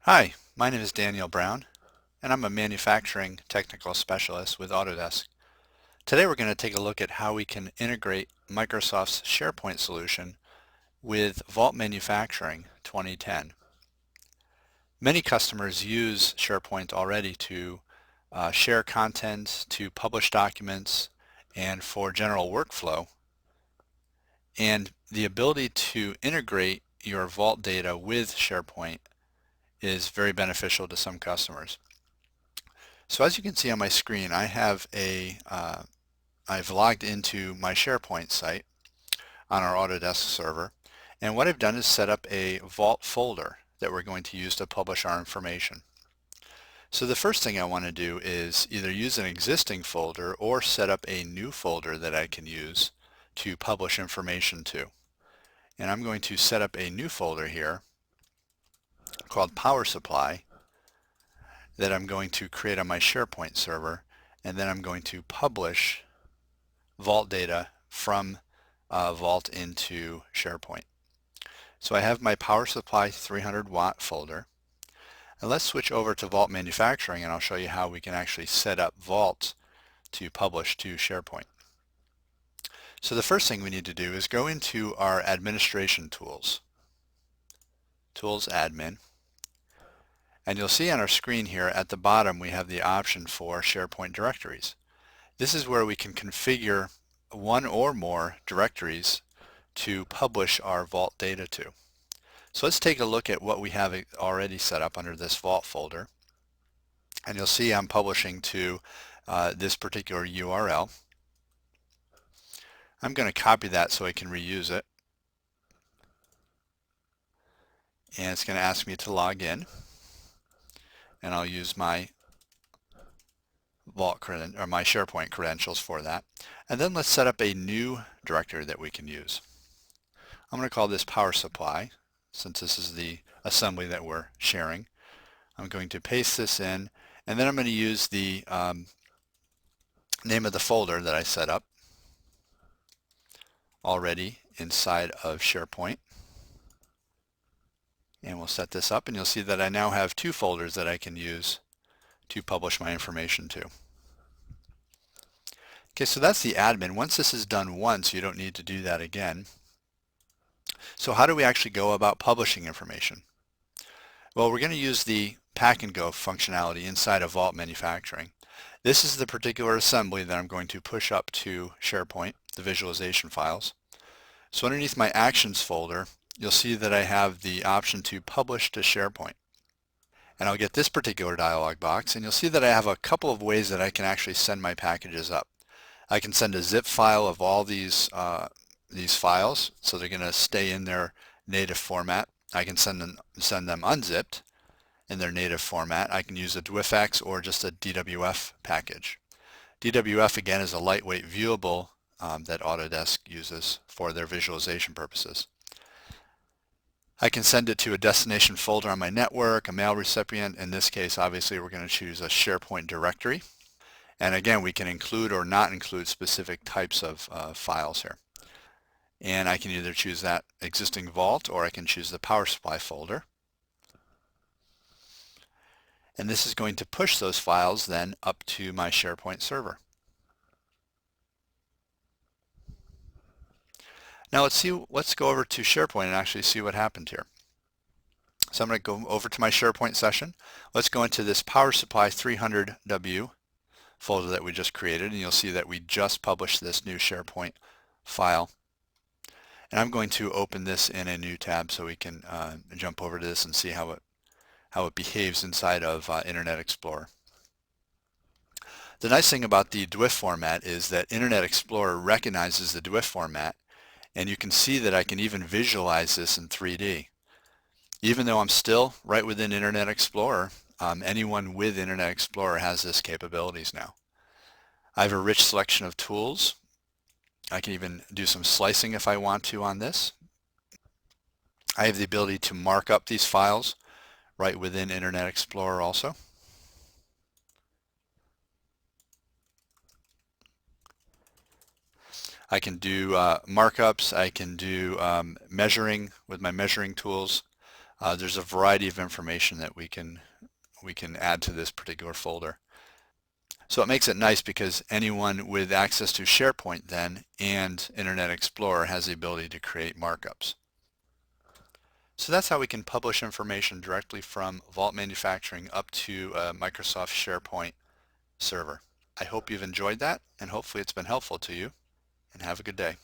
Hi, my name is Daniel Brown, and I'm a manufacturing technical specialist with Autodesk. Today we're going to take a look at how we can integrate Microsoft's Sharepoint solution with Vault Manufacturing 2010. Many customers use Sharepoint already to share content, to publish documents, and for general workflow. And the ability to integrate your Vault data with Sharepoint is very beneficial to some customers. So as you can see on my screen, I've logged into my SharePoint site on our Autodesk server, and what I've done is set up a Vault folder that we're going to use to publish our information. So the first thing I want to do is either use an existing folder or set up a new folder that I can use to publish information to. And I'm going to set up a new folder here called Power Supply that I'm going to create on my SharePoint server, and then I'm going to publish Vault data from Vault into SharePoint. So I have my Power Supply 300 watt folder. And let's switch over to Vault Manufacturing, and I'll show you how we can actually set up Vault to publish to SharePoint. So the first thing we need to do is go into our administration tools, Tools Admin, and you'll see on our screen here at the bottom we have the option for SharePoint directories. This is where we can configure one or more directories to publish our Vault data to. So let's take a look at what we have already set up under this Vault folder. And you'll see I'm publishing to this particular URL. I'm going to copy that so I can reuse it. And it's going to ask me to log in. And I'll use my Vault or my SharePoint credentials for that. And then let's set up a new directory that we can use. I'm going to call this Power Supply, since this is the assembly that we're sharing. I'm going to paste this in, and then I'm going to use the name of the folder that I set up already inside of SharePoint. And we'll set this up, and you'll see that I now have two folders that I can use to publish my information to. Okay, so that's the admin. Once this is done once, you don't need to do that again. So how do we actually go about publishing information? Well, we're going to use the pack and go functionality inside of Vault Manufacturing. This is the particular assembly that I'm going to push up to SharePoint, the visualization files. So underneath my Actions folder, you'll see that I have the option to publish to SharePoint. And I'll get this particular dialog box, and you'll see that I have a couple of ways that I can actually send my packages up. I can send a zip file of all these files, so they're going to stay in their native format. I can send them unzipped in their native format. I can use a DWFX or just a DWF package. DWF again is a lightweight viewable that Autodesk uses for their visualization purposes. I can send it to a destination folder on my network, a mail recipient. In this case, obviously, we're going to choose a SharePoint directory. And again, we can include or not include specific types of files here. And I can either choose that existing Vault or I can choose the Power Supply folder. And this is going to push those files then up to my SharePoint server. Now let's go over to SharePoint and actually see what happened here. So I'm going to go over to my SharePoint session. Let's go into this Power Supply 300W folder that we just created, and you'll see that we just published this new SharePoint file. And I'm going to open this in a new tab so we can jump over to this and see how it behaves inside of Internet Explorer. The nice thing about the DWF format is that Internet Explorer recognizes the DWF format, and you can see that I can even visualize this in 3D. Even though I'm still right within Internet Explorer, anyone with Internet Explorer has this capabilities now. I have a rich selection of tools. I can even do some slicing if I want to on this. I have the ability to mark up these files right within Internet Explorer also. I can do markups. I can do measuring with my measuring tools. There's a variety of information that we can add to this particular folder. So it makes it nice because anyone with access to SharePoint then and Internet Explorer has the ability to create markups. So that's how we can publish information directly from Vault Manufacturing up to a Microsoft SharePoint server. I hope you've enjoyed that, and hopefully it's been helpful to you, and have a good day.